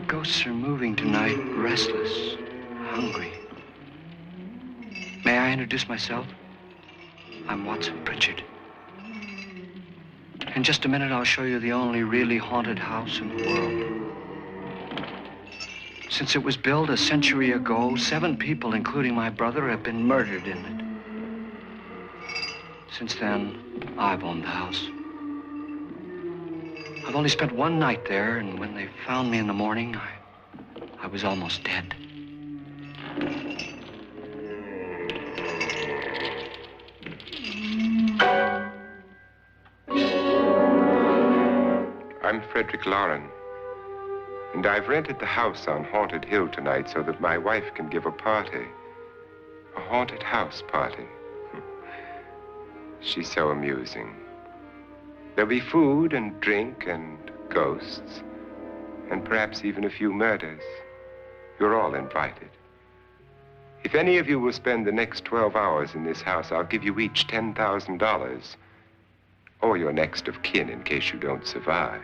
ghosts are moving tonight, restless, hungry. May I introduce myself? I'm Watson Pritchard. In just a minute, I'll show you the only really haunted house in the world. Since it was built a century ago, 7 people, including my brother, have been murdered in it. Since then, I've owned the house. I've only spent 1 night there, and when they found me in the morning, I was almost dead. I'm Frederick Loren, and I've rented the house on Haunted Hill tonight so that my wife can give a party. A haunted house party. She's so amusing. There'll be food and drink and ghosts, and perhaps even a few murders. You're all invited. If any of you will spend the next 12 hours in this house, I'll give you each $10,000, or your next of kin in case you don't survive.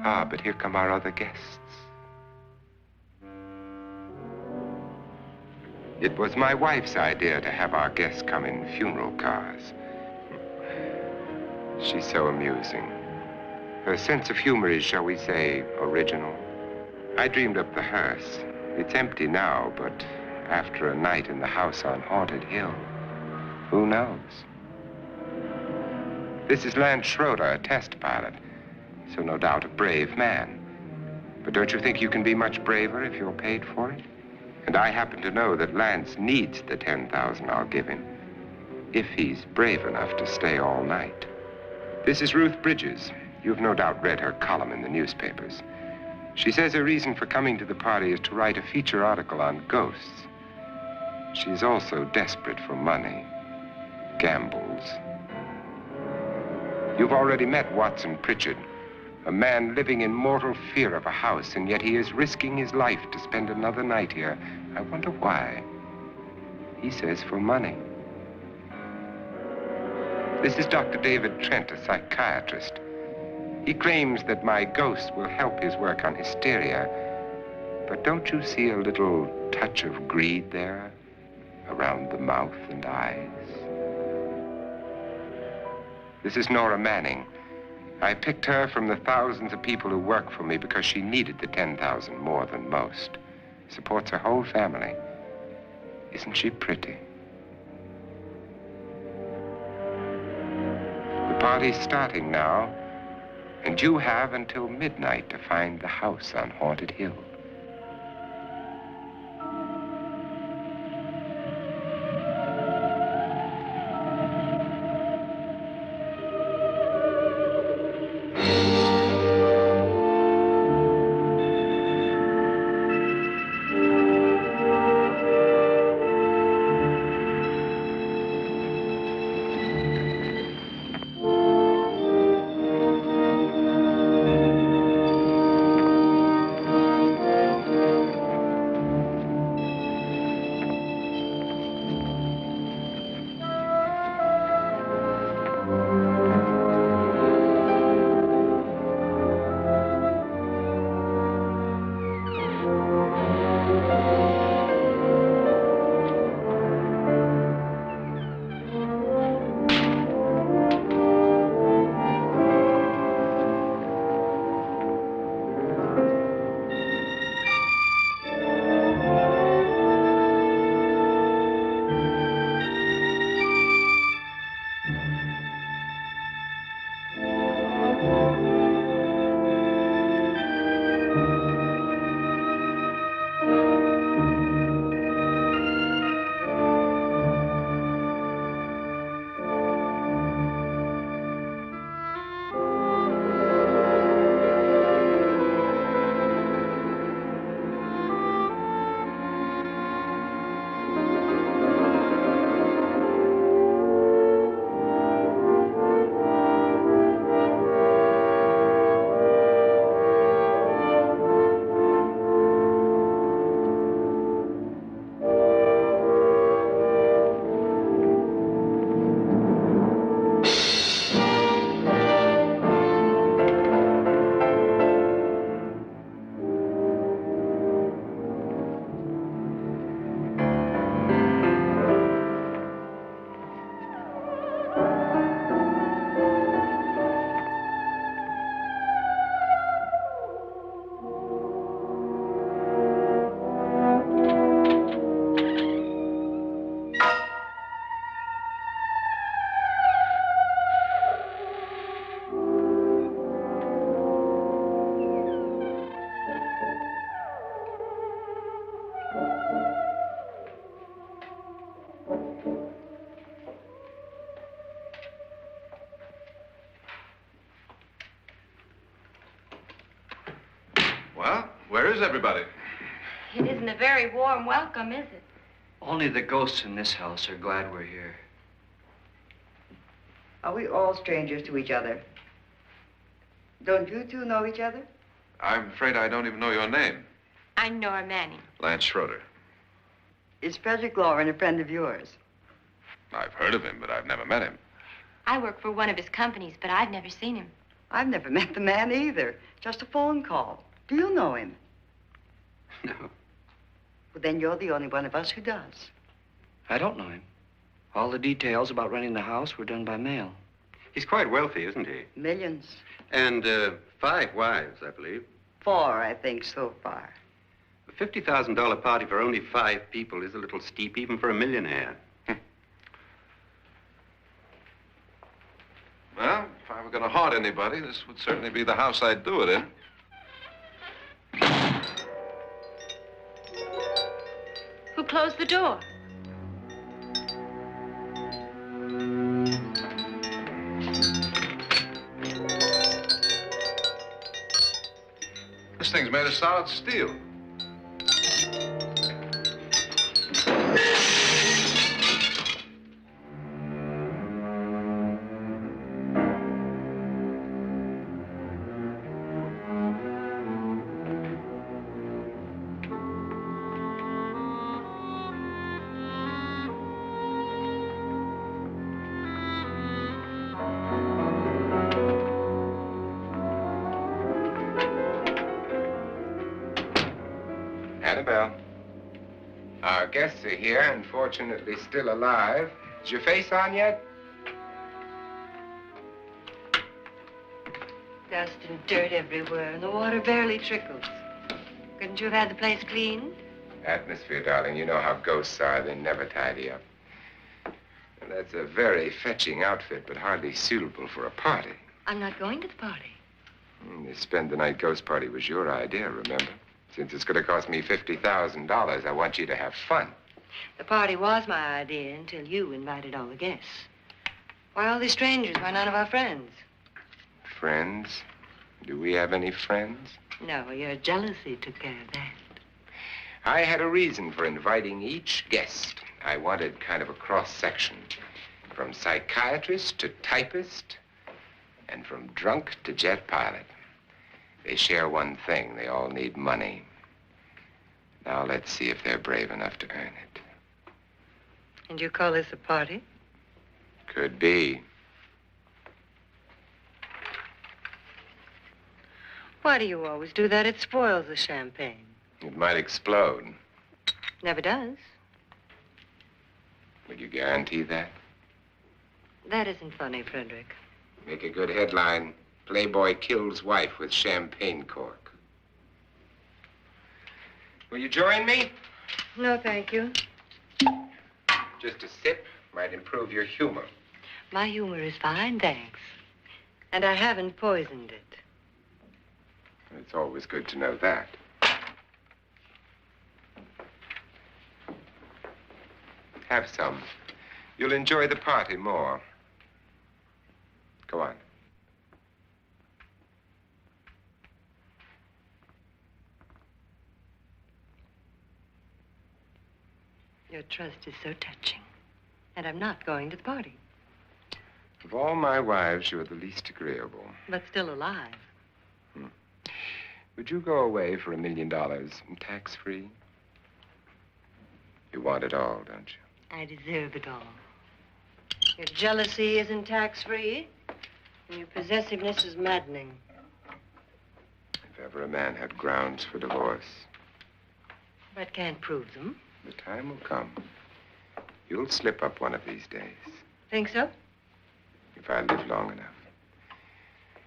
Ah, but here come our other guests. It was my wife's idea to have our guests come in funeral cars. She's so amusing. Her sense of humor is, shall we say, original. I dreamed up the hearse. It's empty now, but after a night in the house on Haunted Hill, who knows? This is Lance Schroeder, a test pilot, so no doubt a brave man. But don't you think you can be much braver if you're paid for it? And I happen to know that Lance needs the $10,000 I'll give him, if he's brave enough to stay all night. This is Ruth Bridges. You've no doubt read her column in the newspapers. She says her reason for coming to the party is to write a feature article on ghosts. She's also desperate for money, gambles. You've already met Watson Pritchard, a man living in mortal fear of a house, and yet he is risking his life to spend another night here. I wonder why. He says for money. This is Dr. David Trent, a psychiatrist. He claims that my ghost will help his work on hysteria. But don't you see a little touch of greed there, around the mouth and eyes? This is Nora Manning. I picked her from the thousands of people who work for me because she needed the $10,000 more than most. Supports her whole family. Isn't she pretty? The party's starting now, and you have until midnight to find the house on Haunted Hill. Well, where is everybody? It isn't a very warm welcome, is it? Only the ghosts in this house are glad we're here. Are we all strangers to each other? Don't you two know each other? I'm afraid I don't even know your name. I'm Nora Manning. Lance Schroeder. Is Frederick Loren a friend of yours? I've heard of him, but I've never met him. I work for one of his companies, but I've never seen him. I've never met the man either. Just a phone call. Do you know him? No, Well, then you're the only one of us who does. I don't know him. All the details about renting the house were done by mail. He's quite wealthy, isn't he? Millions. And 5 wives, I believe. 4, I think, so far. A $50,000 party for only 5 people is a little steep, even for a millionaire. Well, if I were going to haunt anybody, this would certainly be the house I'd do it in. Who closed the door? This thing's made of solid steel. Annabelle, our guests are here, unfortunately still alive. Is your face on yet? Dust and dirt everywhere, and the water barely trickles. Couldn't you have had the place cleaned? Atmosphere, darling. You know how ghosts are. They never tidy up. And that's a very fetching outfit, but hardly suitable for a party. I'm not going to the party. The spend the night ghost party was your idea, remember? Since it's going to cost me $50,000, I want you to have fun. The party was my idea until you invited all the guests. Why all these strangers? Why none of our friends? Friends? Do we have any friends? No, your jealousy took care of that. I had a reason for inviting each guest. I wanted kind of a cross-section. From psychiatrist to typist, and from drunk to jet pilot. They share one thing. They all need money. Now let's see if they're brave enough to earn it. And you call this a party? Could be. Why do you always do that? It spoils the champagne. It might explode. Never does. Would you guarantee that? That isn't funny, Frederick. Make a good headline. Playboy kills wife with champagne cork. Will you join me? No, thank you. Just a sip might improve your humor. My humor is fine, thanks. And I haven't poisoned it. It's always good to know that. Have some. You'll enjoy the party more. Go on. Your trust is so touching. And I'm not going to the party. Of all my wives, you're the least agreeable. But still alive. Would you go away for $1 million tax-free? You want it all, don't you? I deserve it all. Your jealousy isn't tax-free, and your possessiveness is maddening. If ever a man had grounds for divorce, But can't prove them. the time will come. You'll slip up one of these days, Think so? if I live long enough.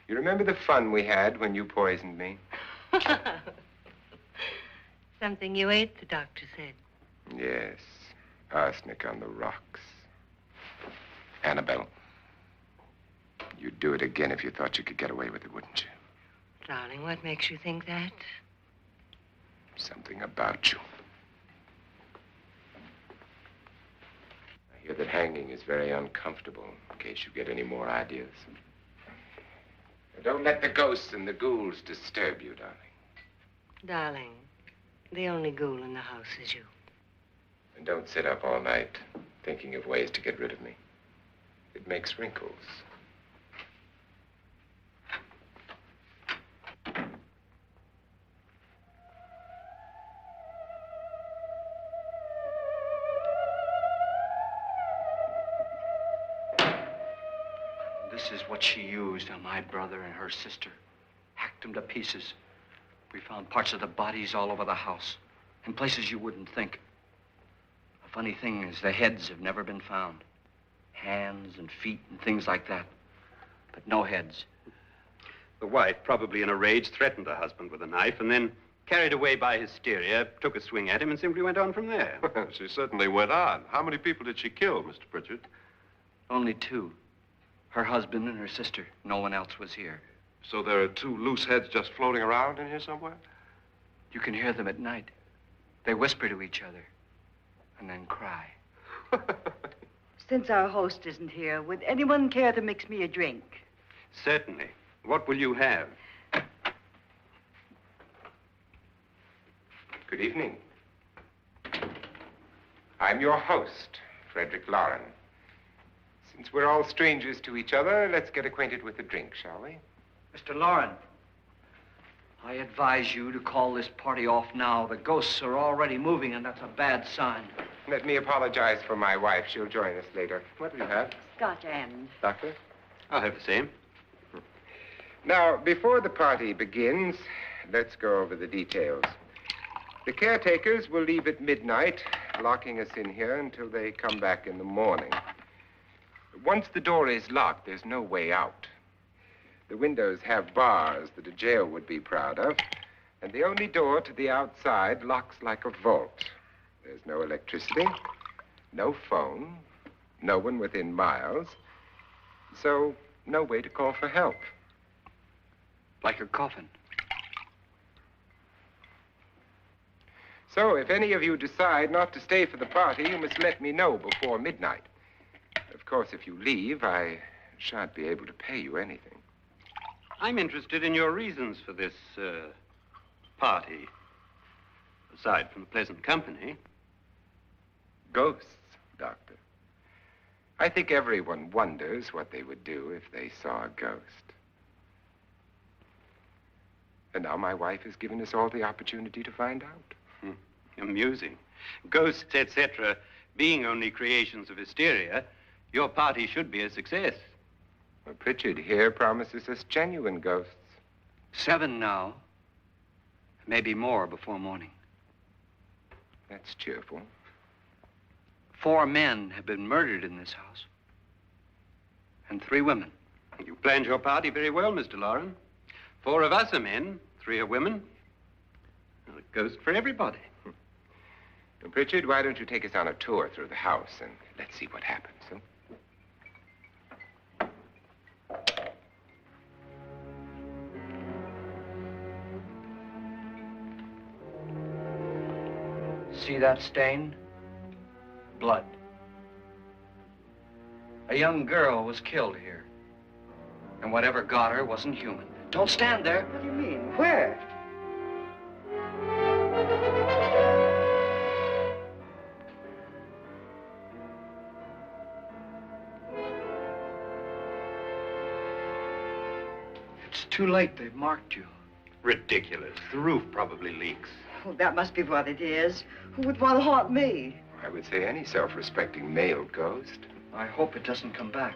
You remember the fun we had when you poisoned me? Something you ate, the doctor said. Yes, arsenic on the rocks. Annabelle, you'd do it again if you thought you could get away with it, wouldn't you? Darling, what makes you think that? Something about you. I hear that hanging is very uncomfortable, in case you get any more ideas. Now, don't let the ghosts and the ghouls disturb you, darling. Darling, the only ghoul in the house is you. And don't sit up all night thinking of ways to get rid of me. It makes wrinkles. This is what she used on my brother and her sister. Hacked them to pieces. We found parts of the bodies all over the house, in places you wouldn't think. The funny thing is the heads have never been found. Hands and feet and things like that. But no heads. The wife, probably in a rage, threatened her husband with a knife and then, carried away by hysteria, took a swing at him and simply went on from there. She certainly went on. How many people did she kill, Mr. Pritchard? Only two. Her husband and her sister. No one else was here. So there are two loose heads just floating around in here somewhere? You can hear them at night. They whisper to each other and then cry. Since our host isn't here, would anyone care to mix me a drink? Certainly. What will you have? Good evening. I'm your host, Frederick Loren. Since we're all strangers to each other, let's get acquainted with a drink, shall we? Mr. Loren, I advise you to call this party off now. The ghosts are already moving, and that's a bad sign. Let me apologize for my wife. She'll join us later. What will you have? Scotch and. Doctor? I'll have the same. Now, before the party begins, let's go over the details. The caretakers will leave at midnight, locking us in here until they come back in the morning. Once the door is locked, there's no way out. The windows have bars that a jail would be proud of, and the only door to the outside locks like a vault. There's no electricity, no phone, no one within miles, so no way to call for help. Like a coffin. So if any of you decide not to stay for the party, you must let me know before midnight. Of course, if you leave, I shan't be able to pay you anything. I'm interested in your reasons for this, party. Aside from the pleasant company. Ghosts, Doctor. I think everyone wonders what they would do if they saw a ghost. And now my wife has given us all the opportunity to find out. Amusing. Ghosts, etc., being only creations of hysteria, your party should be a success. Well, Pritchard here promises us genuine ghosts. 7 now. Maybe more before morning. That's cheerful. 4 men have been murdered in this house. And 3 women. You planned your party very well, Mr. Loren. 4 of us are men, 3 are women. Well, a ghost for everybody. Well, Pritchard, why don't you take us on a tour through the house and let's see what happens, huh? See that stain? Blood. A young girl was killed here. And whatever got her wasn't human. Don't stand there. What do you mean? Where? It's too late. They've marked you. Ridiculous. The roof probably leaks. Oh, that must be what it is. Who would want to haunt me? I would say any self-respecting male ghost. I hope it doesn't come back.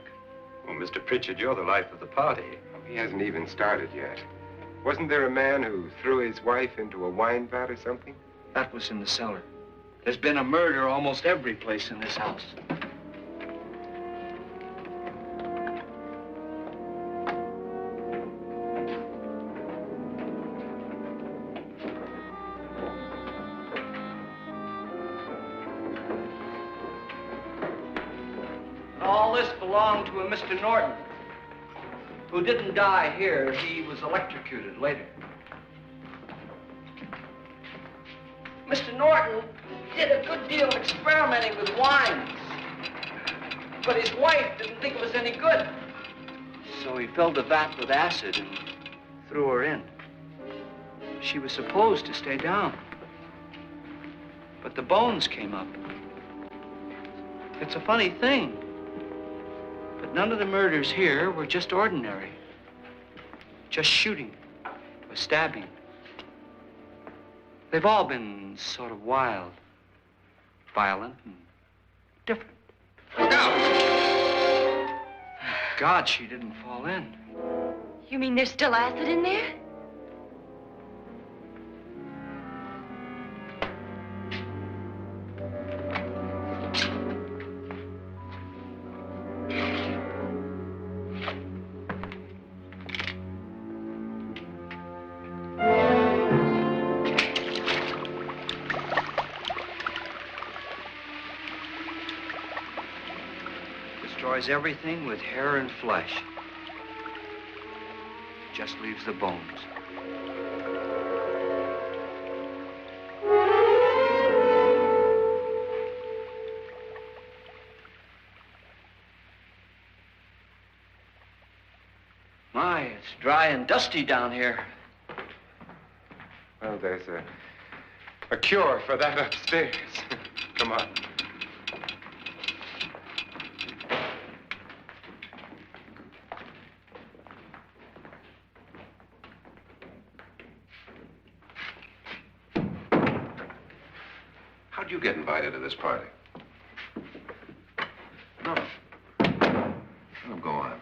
Well, Mr. Pritchard, you're the life of the party. He hasn't even started yet. Wasn't there a man who threw his wife into a wine vat or something? That was in the cellar. There's been a murder almost every place in this house. All this belonged to a Mr. Norton, who didn't die here. He was electrocuted later. Mr. Norton did a good deal of experimenting with wines, but his wife didn't think it was any good. So he filled the vat with acid and threw her in. She was supposed to stay down. But the bones came up. It's a funny thing. But none of the murders here were just ordinary. Just shooting or stabbing. They've all been sort of wild, violent, and different. Look out! Thank God she didn't fall in. You mean there's still acid in there? Destroys everything with hair and flesh. Just leaves the bones. My, it's dry and dusty down here. Well, there's a cure for that upstairs. Come on. How'd you get invited to this party? No. Oh, go on.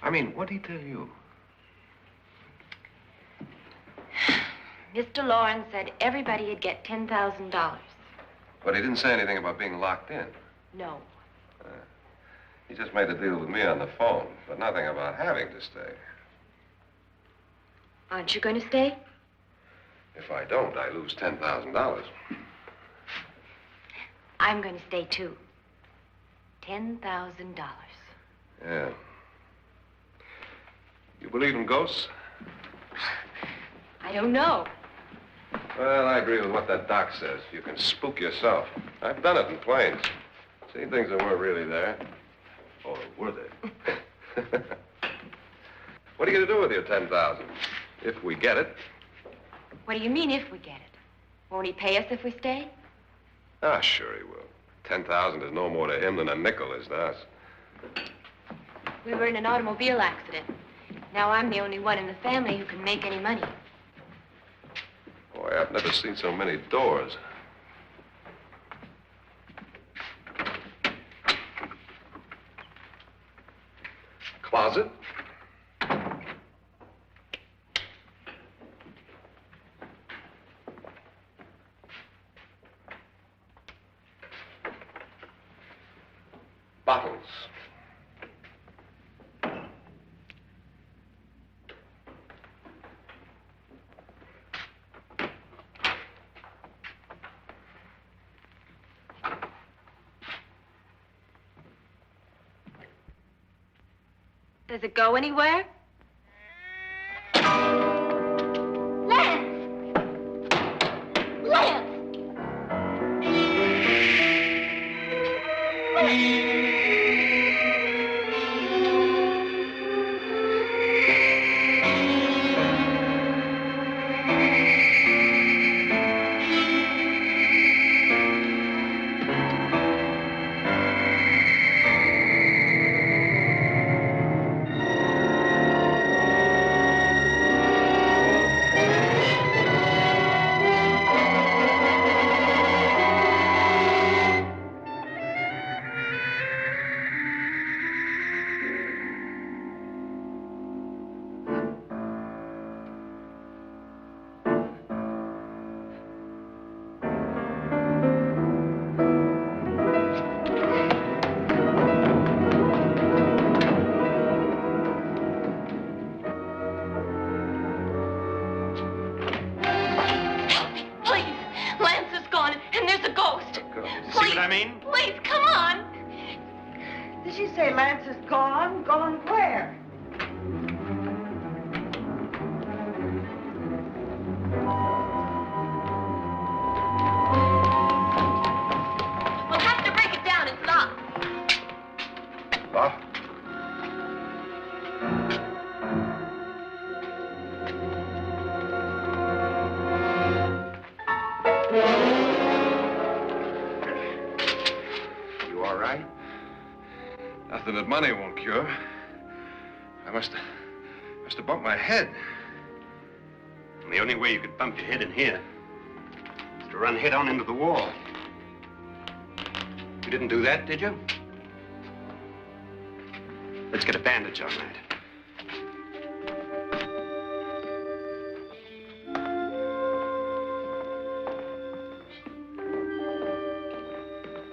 I mean, what did he tell you? Mr. Loren said everybody'd get $10,000. But he didn't say anything about being locked in. No. He just made a deal with me on the phone, but nothing about having to stay. Aren't you going to stay? If I don't, I lose $10,000. I'm going to stay, too. $10,000. Yeah. You believe in ghosts? I don't know. Well, I agree with what that doc says. You can spook yourself. I've done it in planes. Seen things that weren't really there. Or were they? What are you going to do with your $10,000? If we get it. What do you mean, if we get it? Won't he pay us if we stay? Ah, sure he will. 10,000 is no more to him than a nickel is to us. We were in an automobile accident. Now I'm the only one in the family who can make any money. Boy, I've never seen so many doors. Closet? Bottles. Does it go anywhere? Lance! Lance! Please, come on. Did she say Lance is gone? Gone where? We'll have to break it down. It's locked. Locked? something that money won't cure. I must have bumped my head. And the only way you could bump your head in here is to run head on into the wall. You didn't do that, did you? Let's get a bandage on that.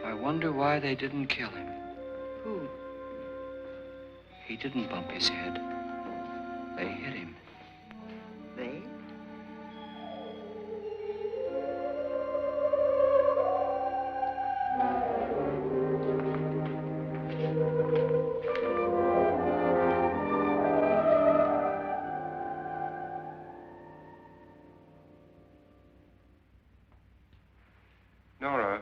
I wonder why they didn't kill him. Who? He didn't bump his head. They hit him. They? Nora,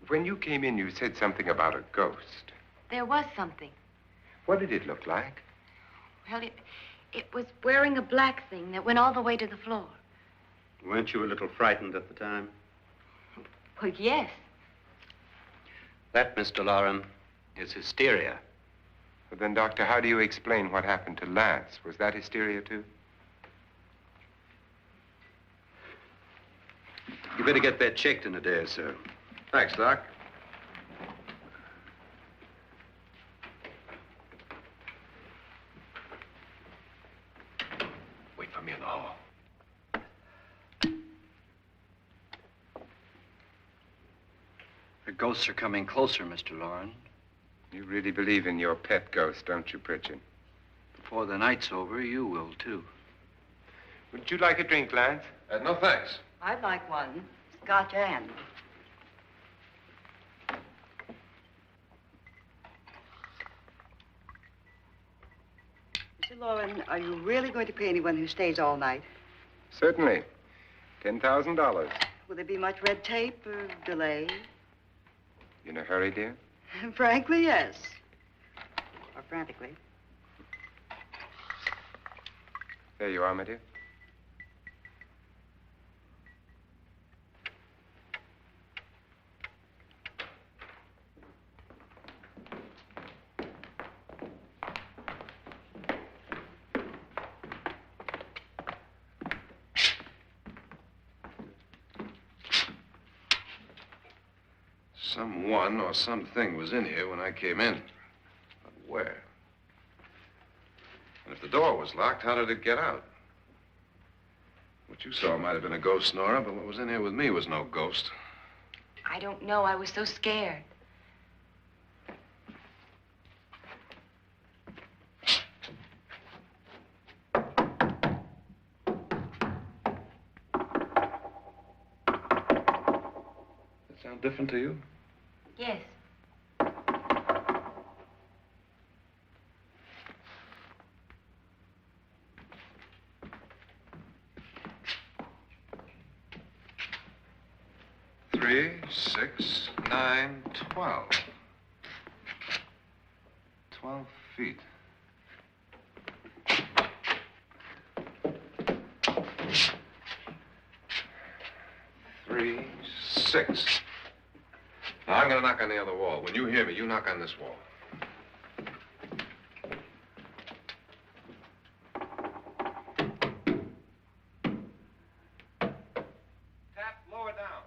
when you came in, you said something about a ghost. There was something. What did it look like? Well, it was wearing a black thing that went all the way to the floor. Weren't you a little frightened at the time? Well, yes. That, Mr. Loren, is hysteria. Well, then, Doctor, how do you explain what happened to Lance? Was that hysteria, too? You better get that checked in a day or so. Thanks, Doc. Wait for me in the hall. The ghosts are coming closer, Mr. Loren. You really believe in your pet ghost, don't you, Pritchard? Before the night's over, you will, too. Would you like a drink, Lance? No, thanks. I'd like one. Scotch and. Mr. Loren, are you really going to pay anyone who stays all night? Certainly. $10,000. Will there be much red tape or delay? You in a hurry, dear? Frankly, yes. Or frantically. There you are, my dear. Someone or something was in here when I came in. But where? And if the door was locked, how did it get out? What you saw might have been a ghost, Nora, but what was in here with me was no ghost. I don't know. I was so scared. That sound different to you? Yes. Three, 6, 9, 12. 12 feet. Three, 6. Now, I'm going to knock on the other wall. When you hear me, you knock on this wall. Tap lower down.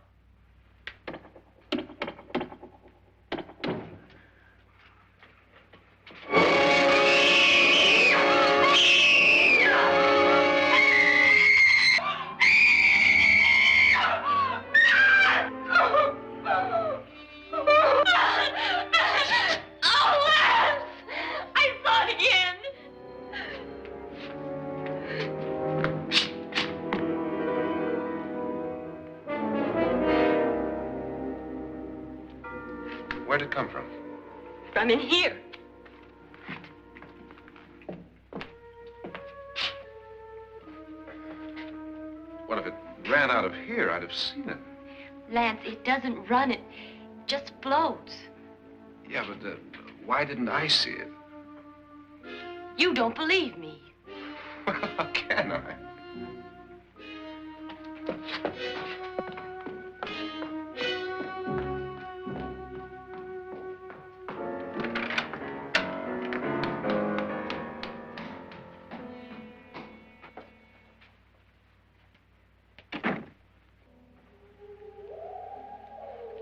Where'd it come from? From in here. What if it ran out of here? I'd have seen it. Lance, it doesn't run. It just floats. Yeah, but why didn't I see it? You don't believe me. How can I?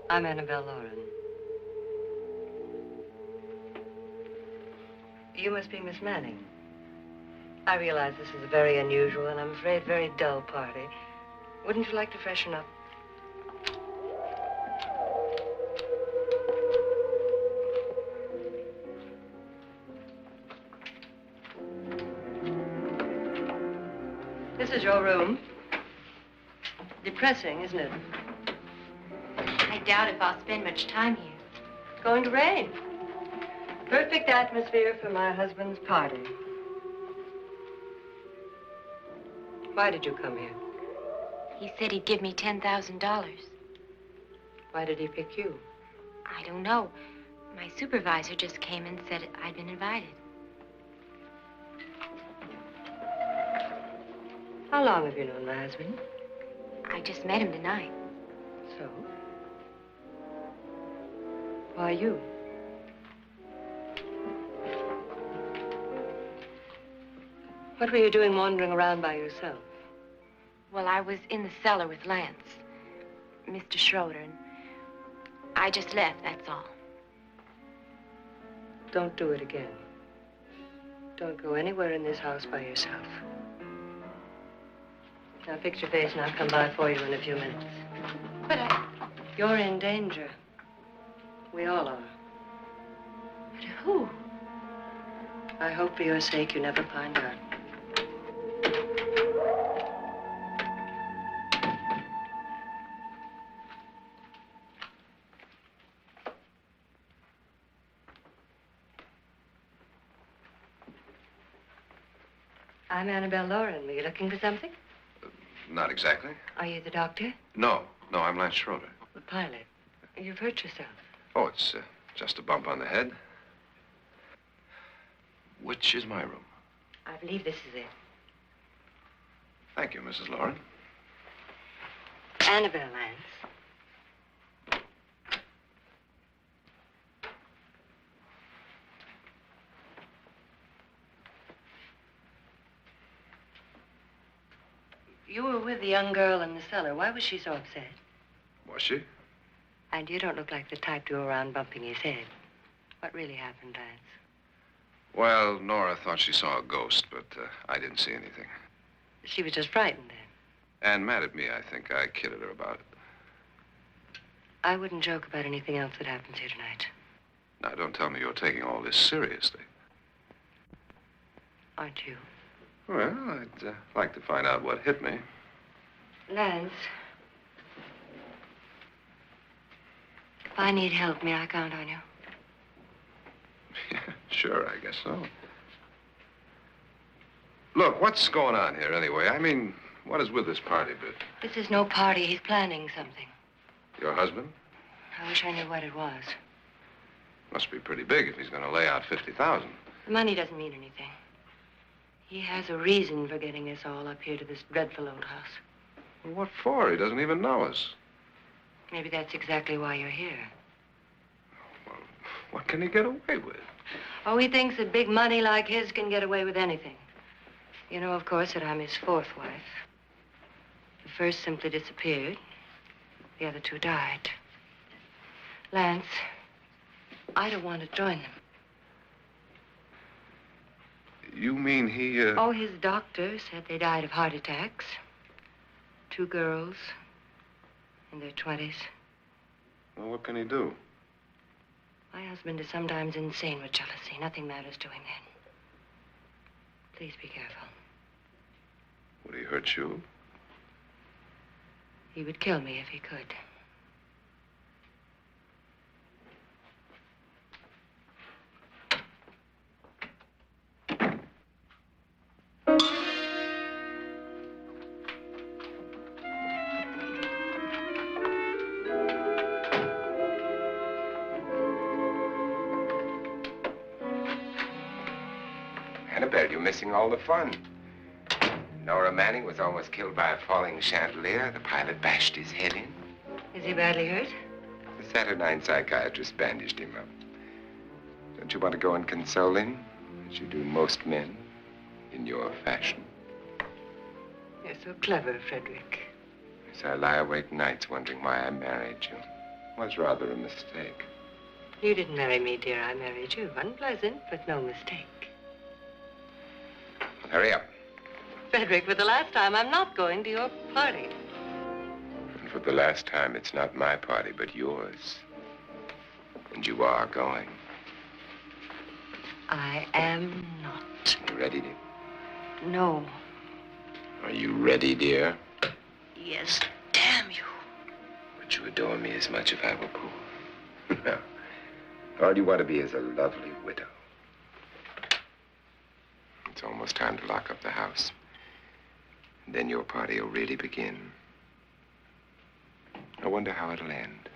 I'm Annabelle Loren. You must be Miss Manning. I realize this is a very unusual and I'm afraid very dull party. Wouldn't you like to freshen up? This is your room. Depressing, isn't it? I doubt if I'll spend much time here. It's going to rain. Perfect atmosphere for my husband's party. Why did you come here? He said he'd give me $10,000. Why did he pick you? I don't know. My supervisor just came and said I'd been invited. How long have you known my husband? I just met him tonight. So? Why you? What were you doing wandering around by yourself? Well, I was in the cellar with Lance, Mr. Schroeder, and I just left, that's all. Don't do it again. Don't go anywhere in this house by yourself. Now fix your face and I'll come by for you in a few minutes. But You're in danger. We all are. But who? I hope for your sake you never find out. I'm Annabelle Loren. Were you looking for something? Not exactly. Are you the doctor? No, I'm Lance Schroeder. The pilot. You've hurt yourself. Oh, it's just a bump on the head. Which is my room? I believe this is it. Thank you, Mrs. Loren. Annabelle, Lance. You were with the young girl in the cellar. Why was she so upset? Was she? And you don't look like the type to go around bumping his head. What really happened, Lance? Well, Nora thought she saw a ghost, but I didn't see anything. She was just frightened then. And mad at me, I think. I kidded her about it. I wouldn't joke about anything else that happens here tonight. Now, don't tell me you're taking all this seriously. Aren't you? Well, I'd like to find out what hit me. Lance. If I need help, may I count on you? Yeah, sure, I guess so. Look, what's going on here anyway? I mean, what is with this party bit? This is no party. He's planning something. Your husband? I wish I knew what it was. Must be pretty big if he's going to lay out 50,000. The money doesn't mean anything. He has a reason for getting us all up here to this dreadful old house. Well, what for? He doesn't even know us. Maybe that's exactly why you're here. Well, what can he get away with? Oh, he thinks that big money like his can get away with anything. You know, of course, that I'm his fourth wife. The first simply disappeared. The other two died. Lance, I don't want to join them. You mean he, Oh, his doctor said they died of heart attacks. 2 girls in their 20s. Well, what can he do? My husband is sometimes insane with jealousy. Nothing matters to him then. Please be careful. Would he hurt you? He would kill me if he could. Annabelle, you're missing all the fun. Nora Manning was almost killed by a falling chandelier. The pilot bashed his head in. Is he badly hurt? The Saturnine psychiatrist bandaged him up. Don't you want to go and console him, as you do most men, in your fashion? You're so clever, Frederick. Yes, I lie awake nights wondering why I married you. Was rather a mistake. You didn't marry me, dear. I married you. Unpleasant, but no mistake. Hurry up. Frederick, for the last time, I'm not going to your party. And for the last time, it's not my party, but yours. And you are going. I am not. You ready, dear? No. Are you ready, dear? Yes, damn you. Would you adore me as much if I were poor? No. All you want to be is a lovely widow. It's almost time to lock up the house. And then your party will really begin. I wonder how it'll end.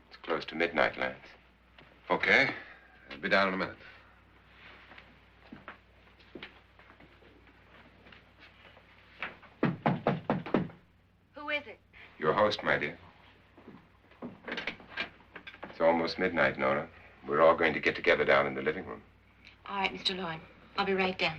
It's close to midnight, Lance. Okay. I'll be down in a minute. Who is it? Your host, my dear. It's almost midnight, Nora. We're all going to get together down in the living room. All right, Mr. Loren. I'll be right down.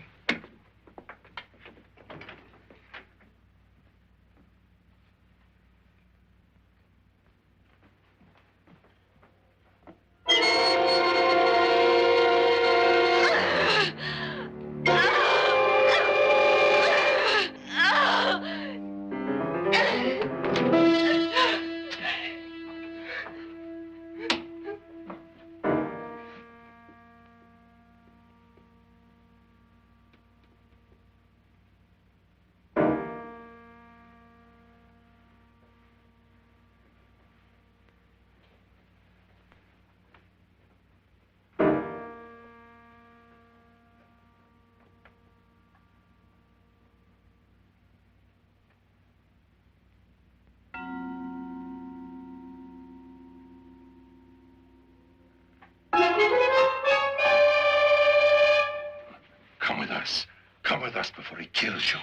Come with us before he kills you.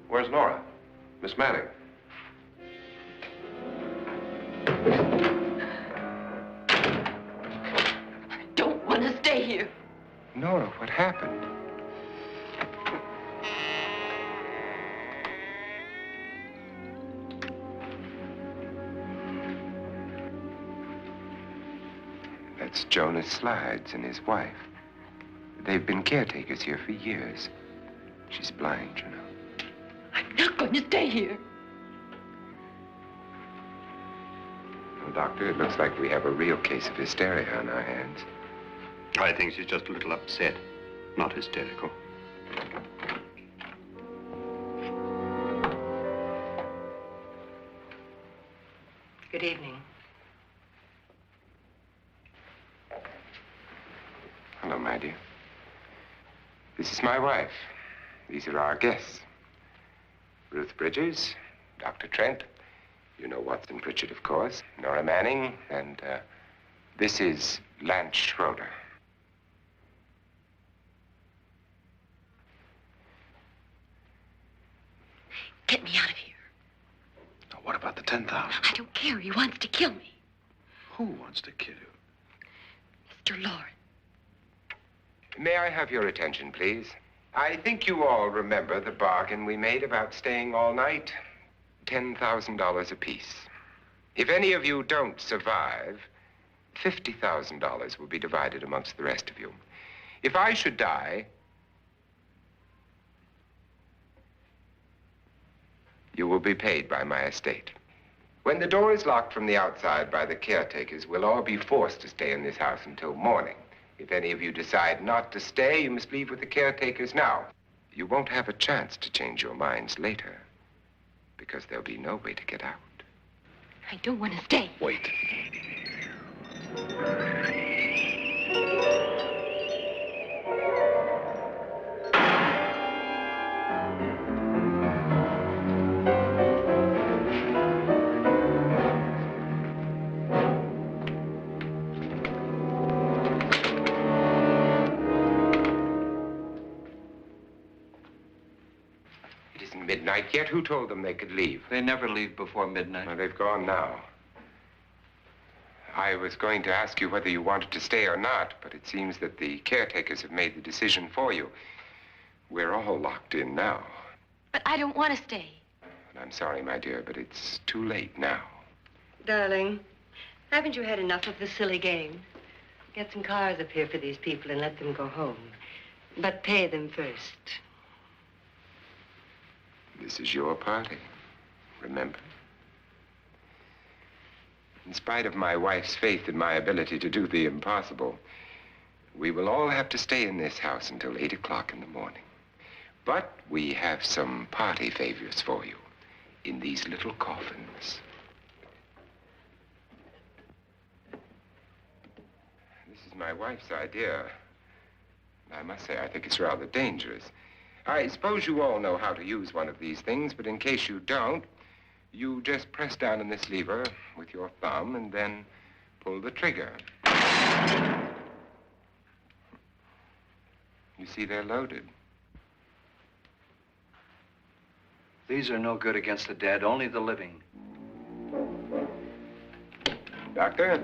Where's Nora? Miss Manning. I don't want to stay here. Nora, what happened? That's Jonas Slides and his wife. They've been caretakers here for years. She's blind, you know. I'm not going to stay here. Well, Doctor, it looks like we have a real case of hysteria on our hands. I think she's just a little upset, not hysterical. Good evening. Hello, my dear. This is my wife. These are our guests. Ruth Bridges, Dr. Trent. You know Watson Pritchard, of course. Nora Manning, and this is Lance Schroeder. Get me out of here. Now, what about the 10,000? I don't care. He wants to kill me. Who wants to kill you? Mr. Loren. May I have your attention, please? I think you all remember the bargain we made about staying all night. $10,000 apiece. If any of you don't survive, $50,000 will be divided amongst the rest of you. If I should die, you will be paid by my estate. When the door is locked from the outside by the caretakers, we'll all be forced to stay in this house until morning. If any of you decide not to stay, you must leave with the caretakers now. You won't have a chance to change your minds later, because there'll be no way to get out. I don't want to stay. Wait. isn't midnight yet. Who told them they could leave? They never leave before midnight. Well, they've gone now. I was going to ask you whether you wanted to stay or not, but it seems that the caretakers have made the decision for you. We're all locked in now. But I don't want to stay. And I'm sorry, my dear, but it's too late now. Darling, haven't you had enough of the silly game? Get some cars up here for these people and let them go home. But pay them first. This is your party, remember? In spite of my wife's faith in my ability to do the impossible, we will all have to stay in this house until 8 o'clock in the morning. But we have some party favors for you in these little coffins. This is my wife's idea. I must say, I think it's rather dangerous. I suppose you all know how to use one of these things, but in case you don't, you just press down on this lever with your thumb and then pull the trigger. You see, they're loaded. These are no good against the dead, only the living. Doctor?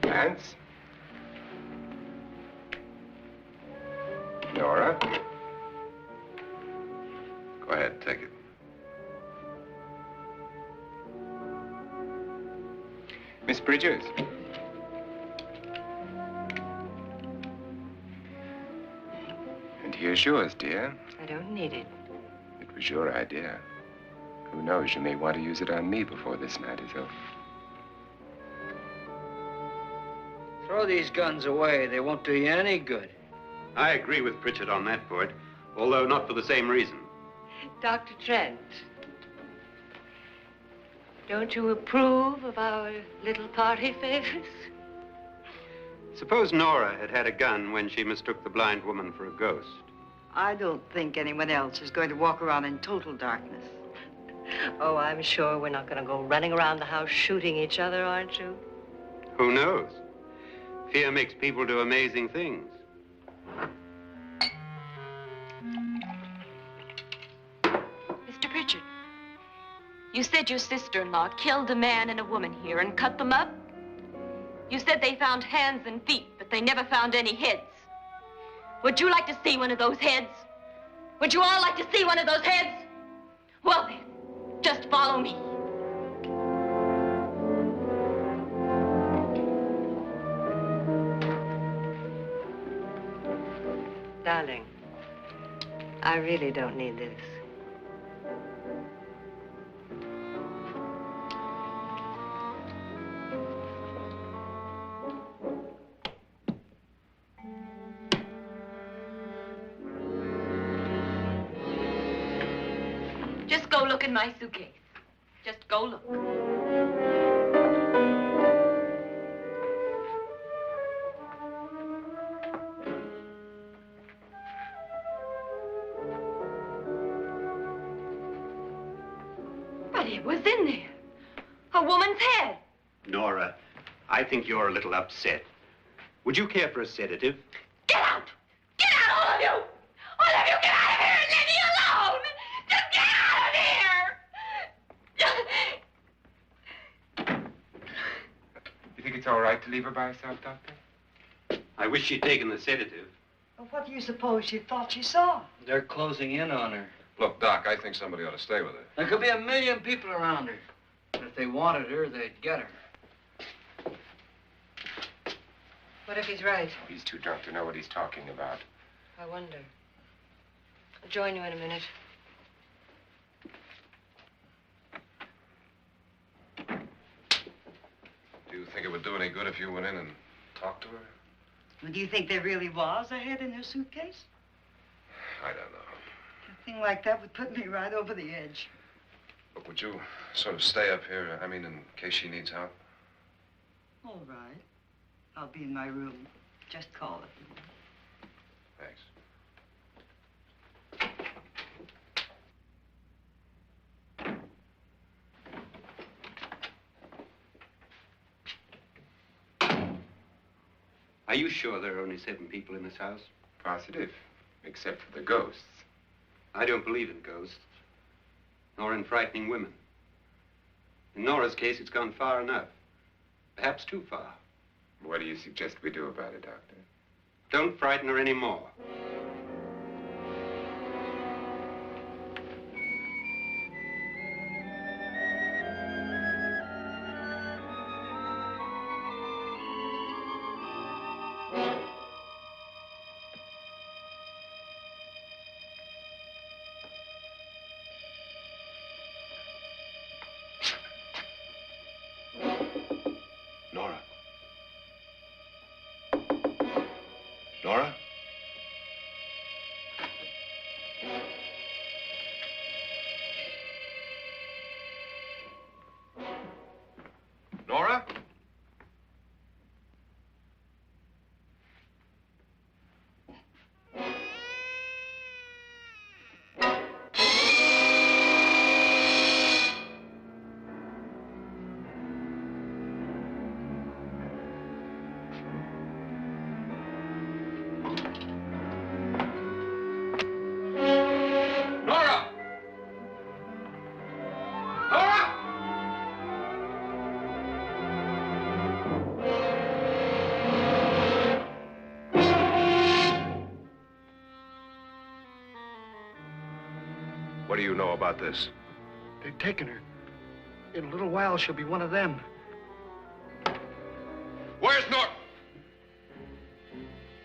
Lance? Nora? Go ahead, take it. Miss Bridges? And here's yours, dear. I don't need it. It was your idea. Who knows, you may want to use it on me before this night is over. Throw these guns away. They won't do you any good. I agree with Pritchard on that point, although not for the same reason. Dr. Trent, don't you approve of our little party favors? Suppose Nora had had a gun when she mistook the blind woman for a ghost. I don't think anyone else is going to walk around in total darkness. Oh, I'm sure we're not going to go running around the house shooting each other, aren't you? Who knows? Fear makes people do amazing things. Mr. Pritchard, you said your sister-in-law killed a man and a woman here and cut them up? You said they found hands and feet, but they never found any heads. Would you like to see one of those heads? Would you all like to see one of those heads? Well then, just follow me. Darling, I really don't need this. Just go look in my suitcase. Just go look. But it was in there. A woman's head. Nora, I think you're a little upset. Would you care for a sedative? Get out! Get out, all of you! All of you, get out of here and leave me alone! Just get out of here! You think it's all right to leave her by herself, Doctor? I wish she'd taken the sedative. Well, what do you suppose she thought she saw? They're closing in on her. Look, Doc, I think somebody ought to stay with her. There could be 1 million people around her. If they wanted her, they'd get her. What if he's right? He's too drunk to know what he's talking about. I wonder. I'll join you in a minute. Do you think it would do any good if you went in and talked to her? Well, do you think there really was a head in her suitcase? I don't know. A thing like that would put me right over the edge. Look, would you sort of stay up here, I mean, in case she needs help? All right. I'll be in my room. Just call it. Thanks. Are you sure there are only 7 people in this house? Positive, except for the ghosts. I don't believe in ghosts, nor in frightening women. In Nora's case, it's gone far enough. Perhaps too far. What do you suggest we do about it, Doctor? Don't frighten her anymore. Nora? Nora? Nora? Nora! Nora! What do you know about this? They've taken her. In a little while, she'll be one of them. Where's Nora?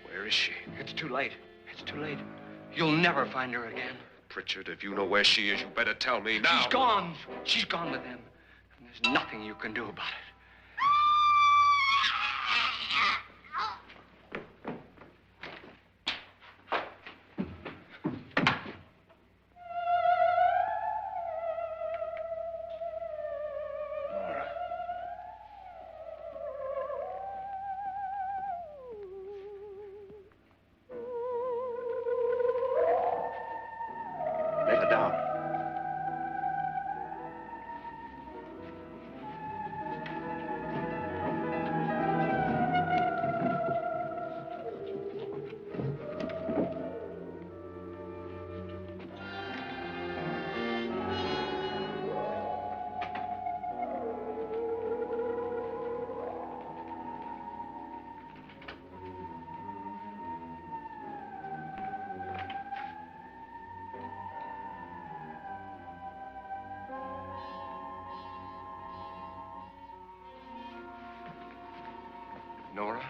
Where is she? It's too late. It's too late. You'll never find her again. Pritchard, if you know where she is, you better tell me now. She's gone. She's gone with them. And there's nothing you can do about it. Nora. Lay her down. Nora?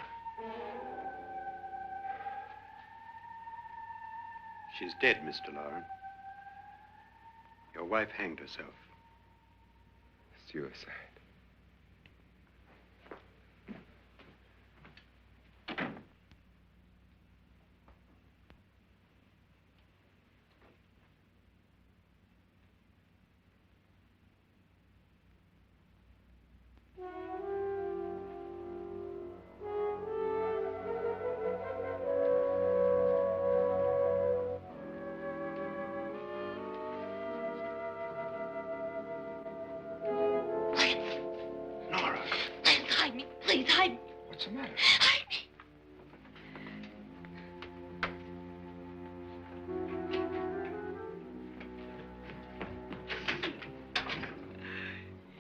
She's dead, Mr. Loren. Your wife hanged herself. Suicide. Nora, Hide me, please, hide me. what's the matter? Hide me.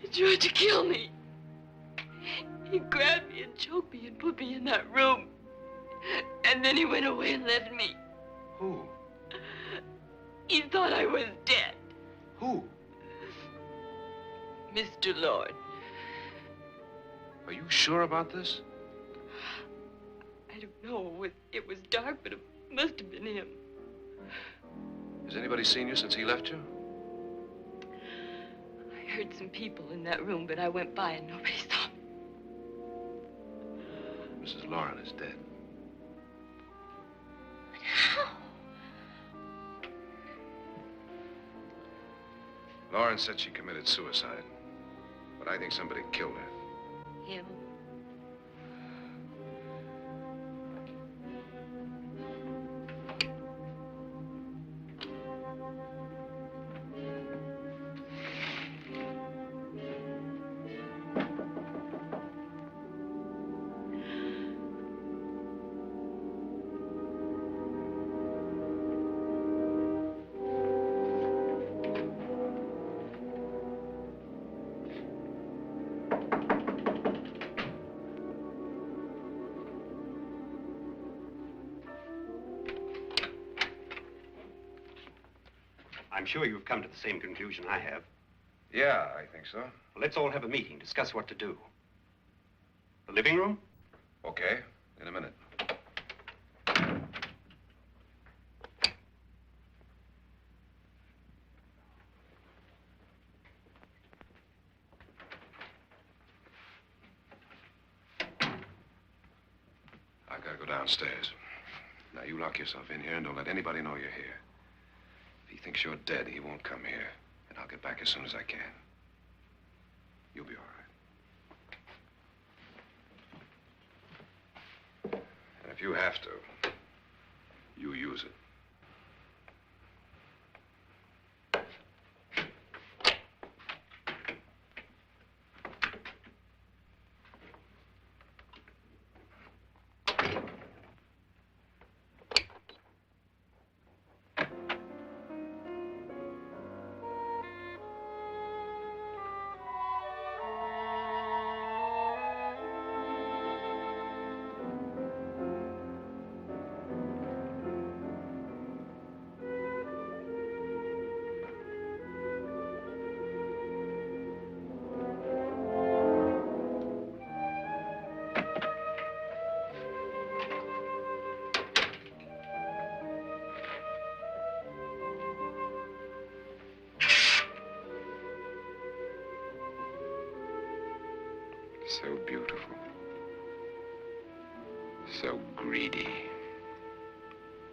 He tried to kill me. He grabbed me and choked me and put me in that room. And then he went away and left me. Who? He thought I was dead. Who? Mr. Loren. Are you sure about this? I don't know. It was dark, but it must have been him. Has anybody seen you since he left you? I heard some people in that room, but I went by and nobody saw me. Mrs. Loren is dead. But how? Loren said she committed suicide, but I think somebody killed her. Him? I'm sure you've come to the same conclusion I have. Yeah, I think so. Well, let's all have a meeting, discuss what to do. The living room? Okay, in a minute. I gotta go downstairs. Now, you lock yourself in here and don't let anybody know you're here. If he thinks you're dead, he won't come here. And I'll get back as soon as I can. You'll be all right. And if you have to, you use it. So beautiful. So greedy.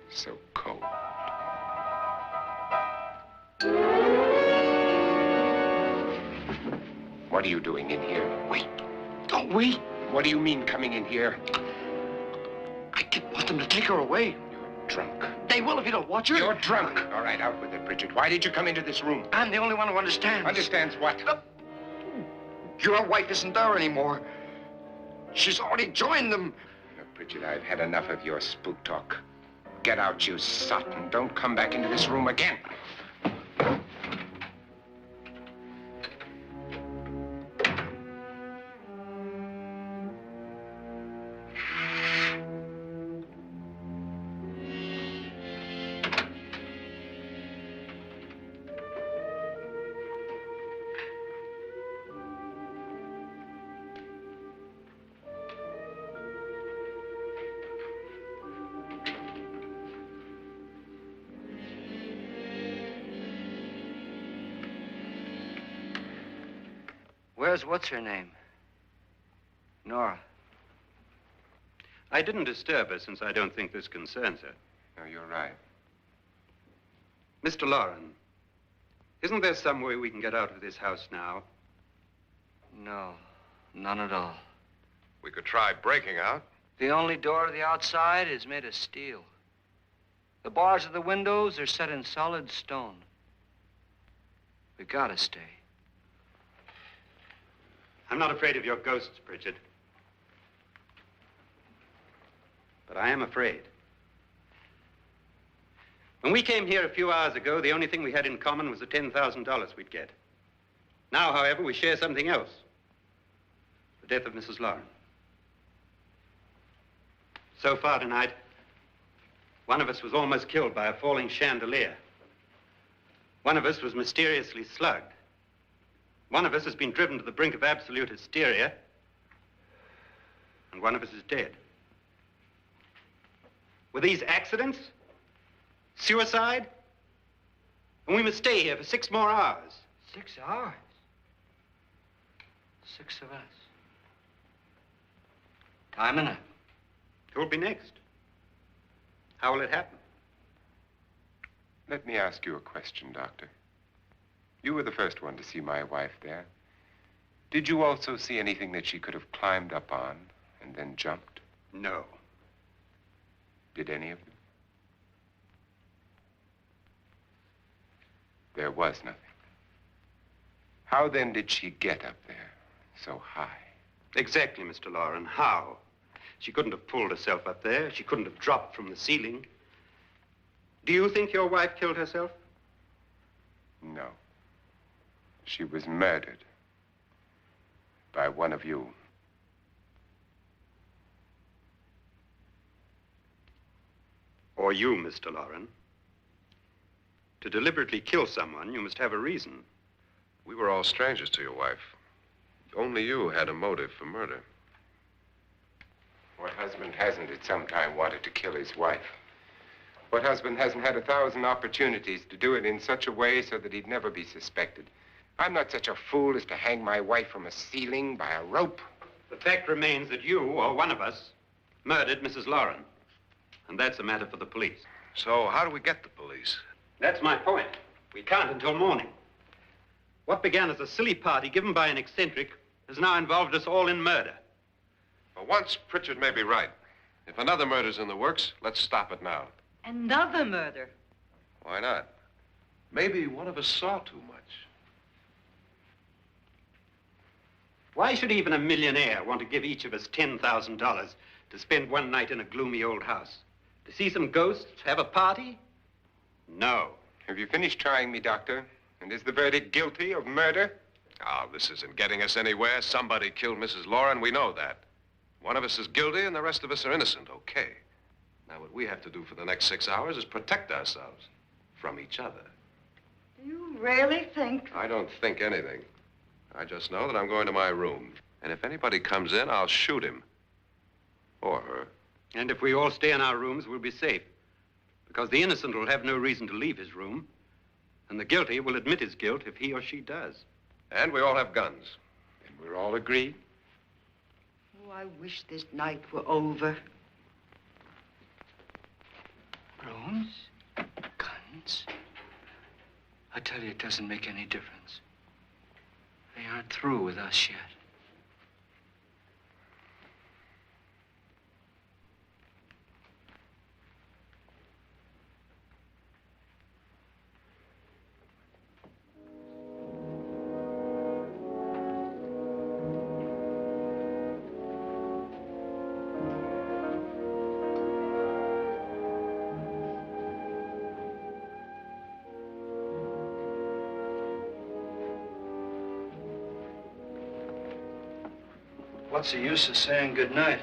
So cold. What are you doing in here? Wait. Don't wait. What do you mean coming in here? I didn't want them to take her away. You're drunk. They will if you don't watch her. You're drunk. All right, out with it, Bridget. Why did you come into this room? I'm the only one who understands. Understands what? Your wife isn't there anymore. She's already joined them. Now, Bridget, I've had enough of your spook talk. Get out, you sot, and don't come back into this room again. Where's what's-her-name? Nora. I didn't disturb her since I don't think this concerns her. No, you're right. Mr. Loren, isn't there some way we can get out of this house now? No, none at all. We could try breaking out. The only door to the outside is made of steel. The bars of the windows are set in solid stone. We gotta stay. I'm not afraid of your ghosts, Bridget. But I am afraid. When we came here a few hours ago, the only thing we had in common was the $10,000 we'd get. Now, however, we share something else. The death of Mrs. Loren. So far tonight, one of us was almost killed by a falling chandelier. One of us was mysteriously slugged. One of us has been driven to the brink of absolute hysteria, and one of us is dead. Were these accidents? Suicide? And we must stay here for 6 more hours. 6 hours? 6 of us. Time enough. Who'll be next? How will it happen? Let me ask you a question, Doctor. You were the first one to see my wife there. Did you also see anything that she could have climbed up on and then jumped? No. Did any of you? There was nothing. How then did she get up there so high? Exactly, Mr. Loren. How? She couldn't have pulled herself up there. She couldn't have dropped from the ceiling. Do you think your wife killed herself? No. She was murdered by one of you. Or you, Mr. Loren. To deliberately kill someone, you must have a reason. We were all strangers to your wife. Only you had a motive for murder. What husband hasn't at some time wanted to kill his wife? What husband hasn't had 1,000 opportunities to do it in such a way so that he'd never be suspected? I'm not such a fool as to hang my wife from a ceiling by a rope. The fact remains that you, or one of us, murdered Mrs. Loren. And that's a matter for the police. So how do we get the police? That's my point. We can't until morning. What began as a silly party given by an eccentric has now involved us all in murder. For once, Pritchard may be right. If another murder's in the works, let's stop it now. Another murder. Why not? Maybe one of us saw too much. Why should even a millionaire want to give each of us $10,000 to spend one night in a gloomy old house? To see some ghosts, have a party? No. Have you finished trying me, Doctor? And is the verdict guilty of murder? Oh, this isn't getting us anywhere. Somebody killed Mrs. Loren. We know that. One of us is guilty and the rest of us are innocent, okay. Now, what we have to do for the next 6 hours is protect ourselves from each other. Do you really think? I don't think anything. I just know that I'm going to my room. And if anybody comes in, I'll shoot him. Or her. And if we all stay in our rooms, we'll be safe. Because the innocent will have no reason to leave his room. And the guilty will admit his guilt if he or she does. And we all have guns. And we're all agreed? Oh, I wish this night were over. Rooms? Guns? I tell you, it doesn't make any difference. They aren't through with us yet. What's the use of saying goodnight?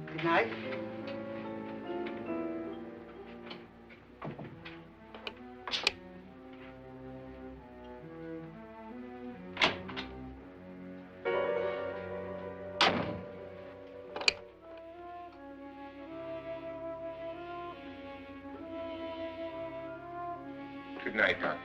Good night. Good night, Doctor.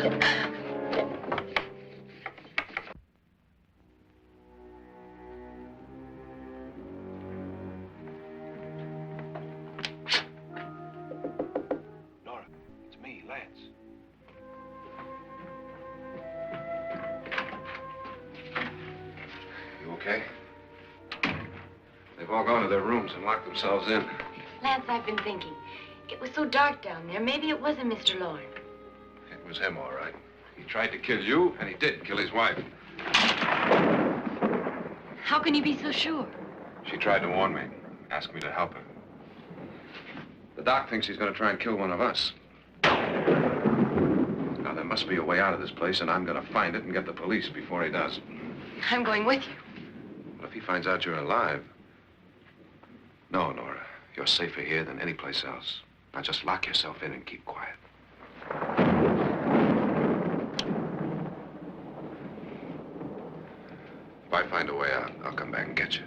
Nora, it's me, Lance. You okay? They've all gone to their rooms and locked themselves in. Lance, I've been thinking. It was so dark down there. Maybe it wasn't Mr. Loren. It was him, all right. He tried to kill you, and he did kill his wife. How can you be so sure? She tried to warn me, asked me to help her. The doc thinks he's going to try and kill one of us. Now, there must be a way out of this place, and I'm going to find it and get the police before he does. I'm going with you. But if he finds out you're alive... No, Nora. You're safer here than any place else. Now, just lock yourself in and keep quiet. If I find a way out, I'll come back and get you.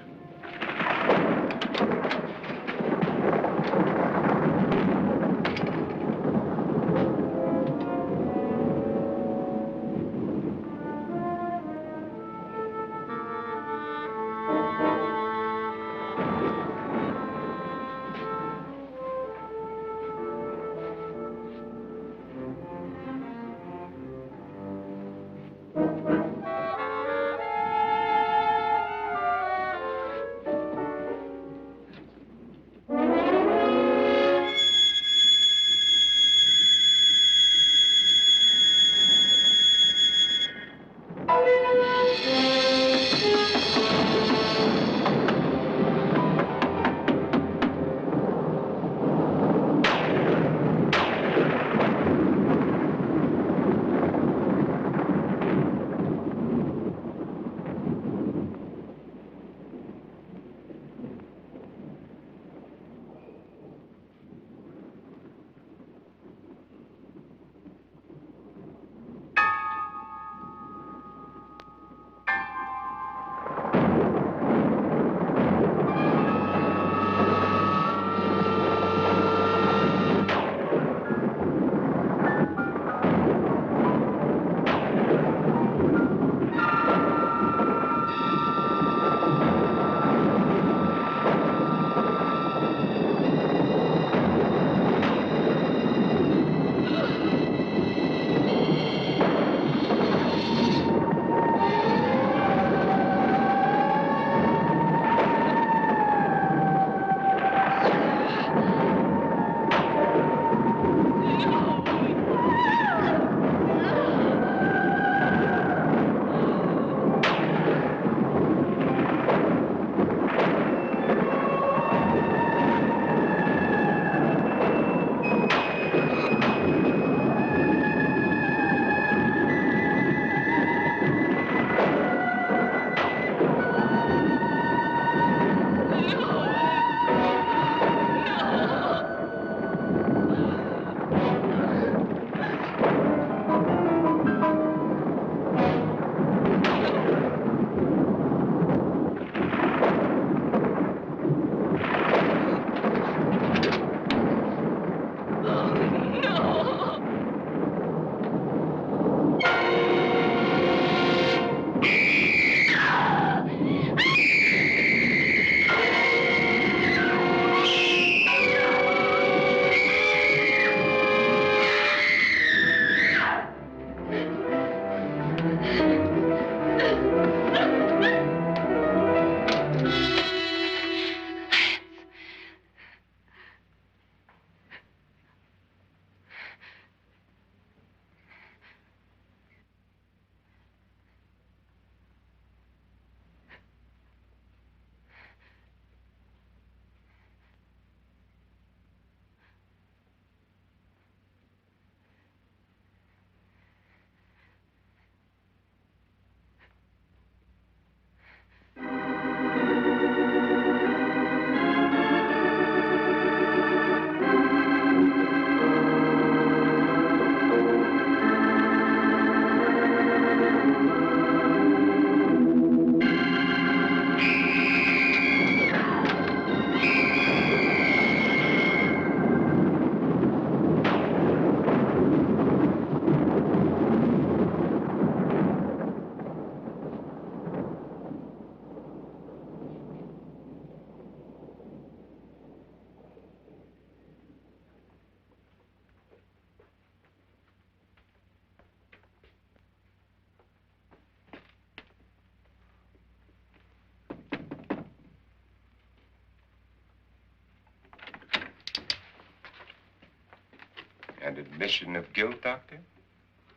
An admission of guilt, Doctor?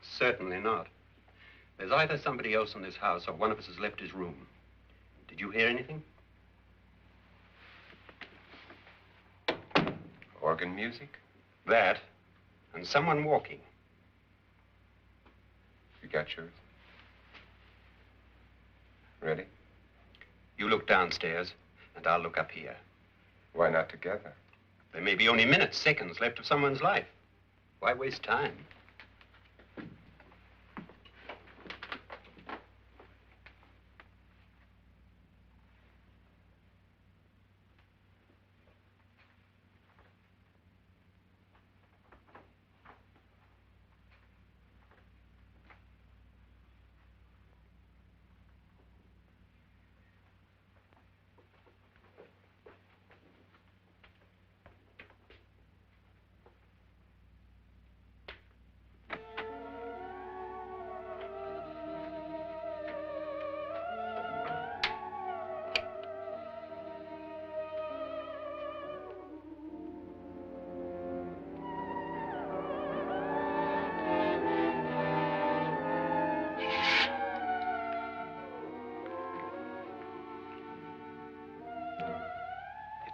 Certainly not. There's either somebody else in this house or one of us has left his room. Did you hear anything? Organ music? That, and someone walking. You got yours? Ready? You look downstairs, and I'll look up here. Why not together? There may be only minutes, seconds left of someone's life. Why waste time?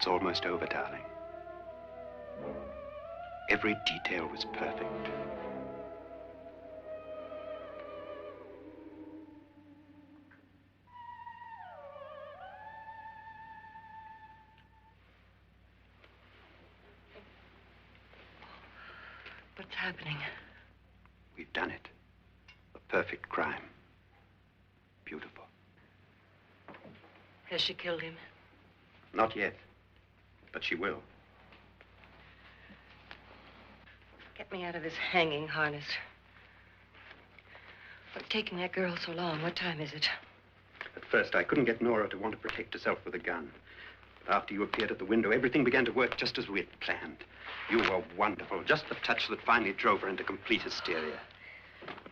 It's almost over, darling. Every detail was perfect. What's happening? We've done it. A perfect crime. Beautiful. Has she killed him? Not yet, but she will. Get me out of this hanging harness. What's taking that girl so long? What time is it? At first, I couldn't get Nora to want to protect herself with a gun. But after you appeared at the window, everything began to work just as we had planned. You were wonderful. Just the touch that finally drove her into complete hysteria.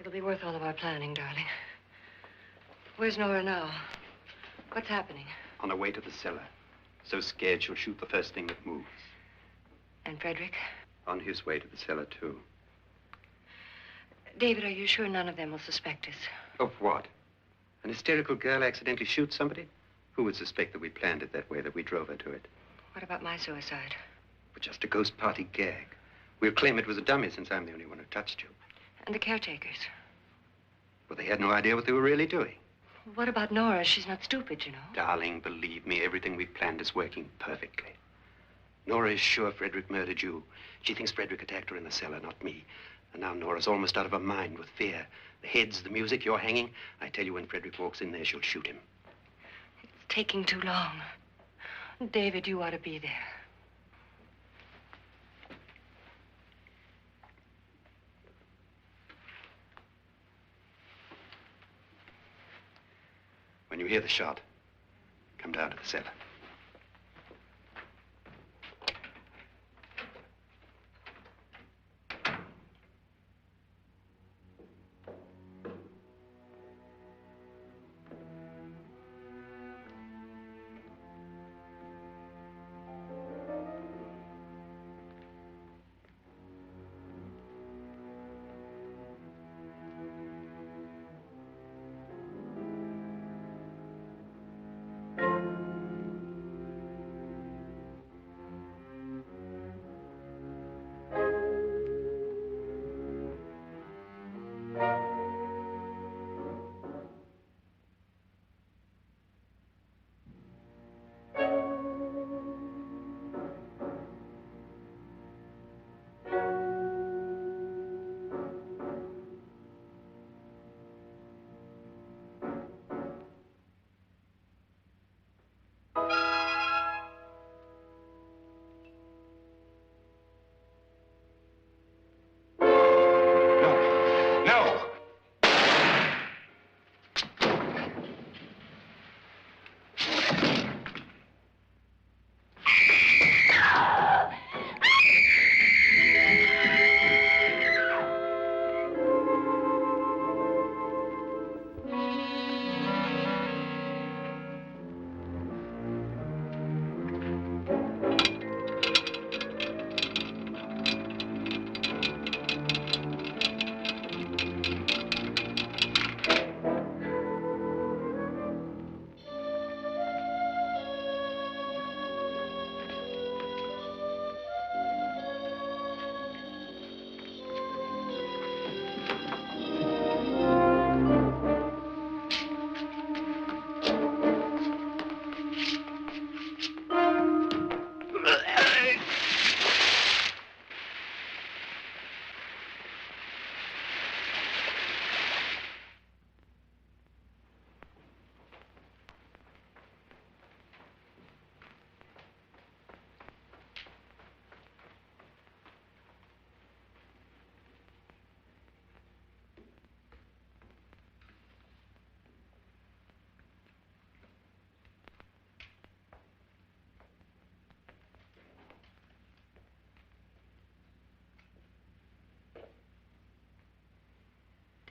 It'll be worth all of our planning, darling. Where's Nora now? What's happening? On her way to the cellar. So scared she'll shoot the first thing that moves. And Frederick? On his way to the cellar, too. David, are you sure none of them will suspect us? Of what? An hysterical girl accidentally shoots somebody? Who would suspect that we planned it that way, that we drove her to it? What about my suicide? But just a ghost party gag. We'll claim it was a dummy since I'm the only one who touched you. And the caretakers? Well, they had no idea what they were really doing. What about Nora? She's not stupid, you know. Darling, believe me, everything we planned is working perfectly. Nora is sure Frederick murdered you. She thinks Frederick attacked her in the cellar, not me. And now Nora's almost out of her mind with fear. The heads, the music, you're hanging. I tell you, when Frederick walks in there, she'll shoot him. It's taking too long. David, you ought to be there. When you hear the shot, come down to the cellar.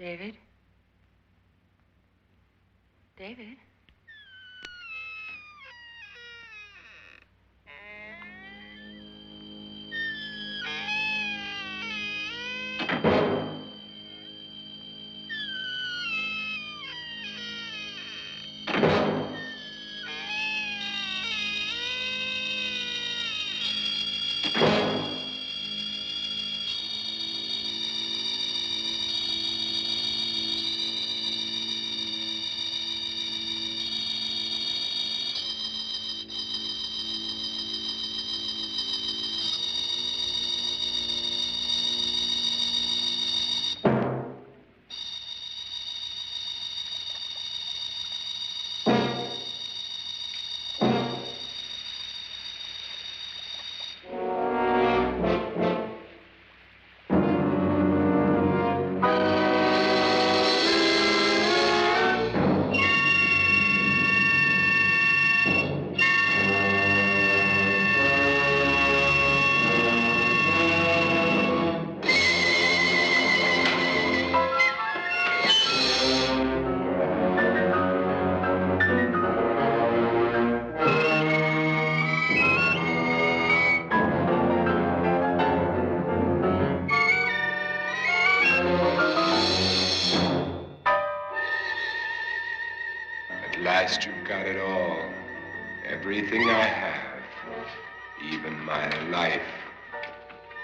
David? David? At last you've got it all. Everything I have. Even my life.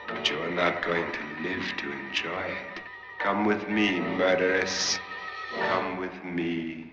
But you're not going to live to enjoy it. Come with me, murderess. Come with me.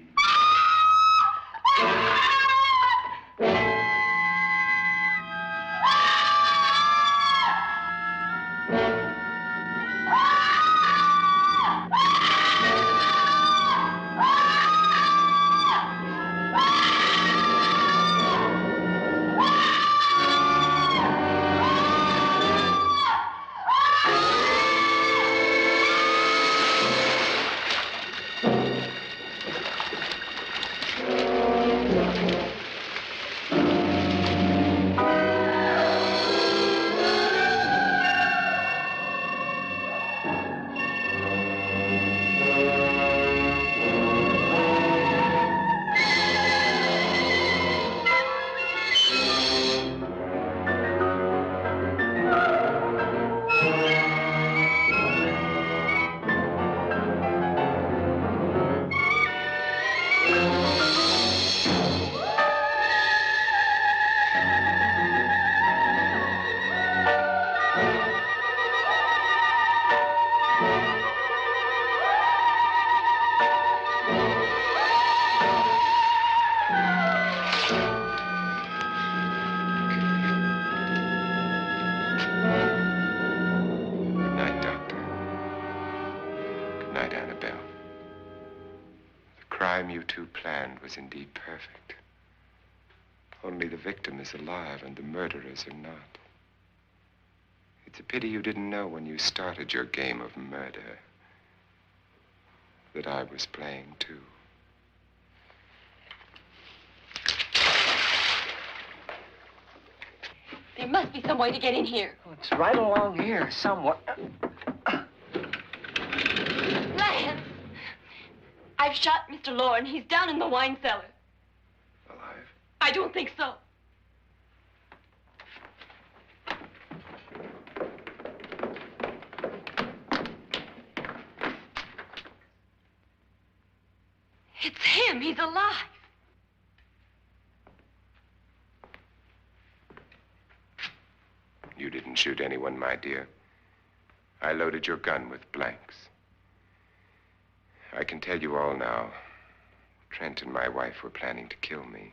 Annabelle. The crime you two planned was indeed perfect. Only the victim is alive and the murderers are not. It's a pity you didn't know when you started your game of murder that I was playing too. There must be some way to get in here. Oh, it's right along here somewhere. Lance! I've shot Mr. Loren. He's down in the wine cellar. Alive? I don't think so. It's him. He's alive. You didn't shoot anyone, my dear. I loaded your gun with blanks. I can tell you all now. Trent and my wife were planning to kill me.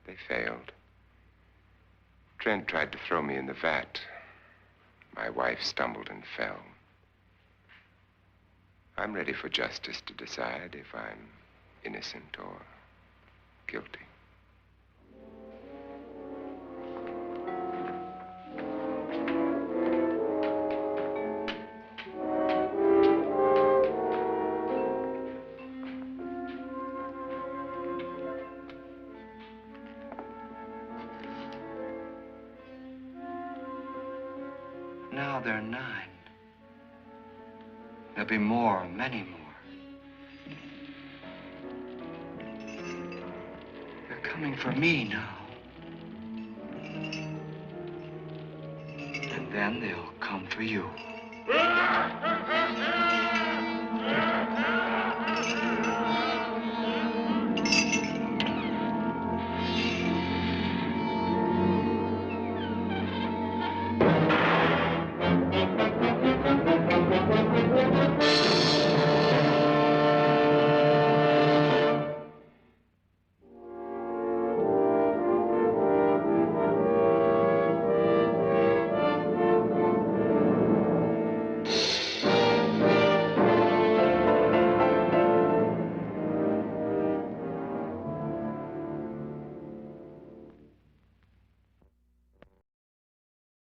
They failed. Trent tried to throw me in the vat. My wife stumbled and fell. I'm ready for justice to decide if I'm innocent or guilty. Now they're 9. There'll be more, many more. They're coming for me now. And then they'll come for you.